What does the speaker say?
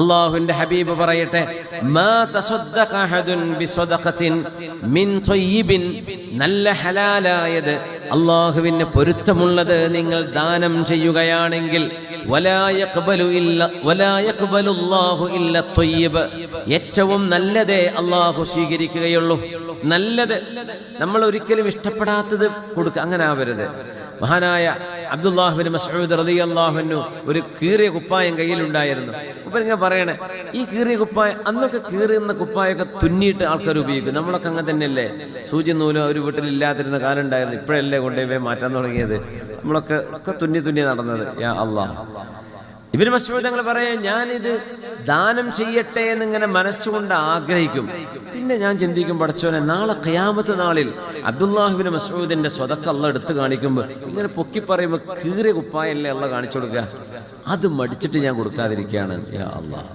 അല്ലാഹുവിന്റെ ഹബീബ് പറയട്ടെ, മാ തസദ്ദഖ അഹദുൻ ബിസദഖത്തിൻ മിൻ ത്വയ്യിബിൻ, നല്ല ഹലാലായത് അല്ലാഹുവിന് പൊരുത്തമുള്ളത് നിങ്ങൾ ദാനം ചെയ്യുകയാണെങ്കിൽ, വലാ യഖ്ബലു അല്ലാഹു ഇല്ല ത്വയ്യിബ്, ഏറ്റവും നല്ലതേ അല്ലാഹു സ്വീകരിക്കുകയുള്ളൂ. നല്ലത് നമ്മൾ ഒരിക്കലും ഇഷ്ടപ്പെടാത്തത് കൊടുക്കുക, അങ്ങനെ ആവരുത്. മഹാനായ അബ്ദുല്ലാഹ് ബിൻ മസ്ഊദ് റളിയല്ലാഹു അൻഹു ഒരു കീറിയ കുപ്പായം കയ്യിലുണ്ടായിരുന്നു. ഇങ്ങനെ പറയണേ, ഈ കീറിയ കുപ്പായം, അന്നൊക്കെ കീറുന്ന കുപ്പായൊക്കെ തുന്നിയിട്ട് ആൾക്കാർ ഉപയോഗിക്കും. നമ്മളൊക്കെ അങ്ങനെ തന്നെയല്ലേ, സൂചി നൂലോ ഒരു വീട്ടിലില്ലാതിരുന്ന കാലം ഉണ്ടായിരുന്നു. ഇപ്പോഴല്ലേ കൊണ്ടുപോയി മാറ്റാൻ തുടങ്ങിയത്. നമ്മളൊക്കെ തുന്നി നടന്നത്. യാ അല്ലാഹ്. ഇബ്നു മസ്ഊദ് തങ്ങൾ പറയാം, ഞാനിത് ദാനം ചെയ്യട്ടെ എന്നിങ്ങനെ മനസ്സുകൊണ്ട് ആഗ്രഹിക്കും. പിന്നെ ഞാൻ ചിന്തിക്കും, പടച്ചോനെ, നാളെ ഖിയാമത്ത് നാളിൽ അബ്ദുല്ലാഹ് ബിൻ മസ്ഊദിന്റെ സ്വതക്ക അല്ലാഹ് എടുത്ത് കാണിക്കുമ്പോൾ ഇങ്ങനെ പൊക്കി പറയുമ്പോൾ കീറിയ കുപ്പായല്ലേ അല്ലാഹ് കാണിച്ചു കൊടുക്കുക. അത് മടിച്ചിട്ട് ഞാൻ കൊടുക്കാതിരിക്കുകയാണ്. യാ അല്ലാഹ്.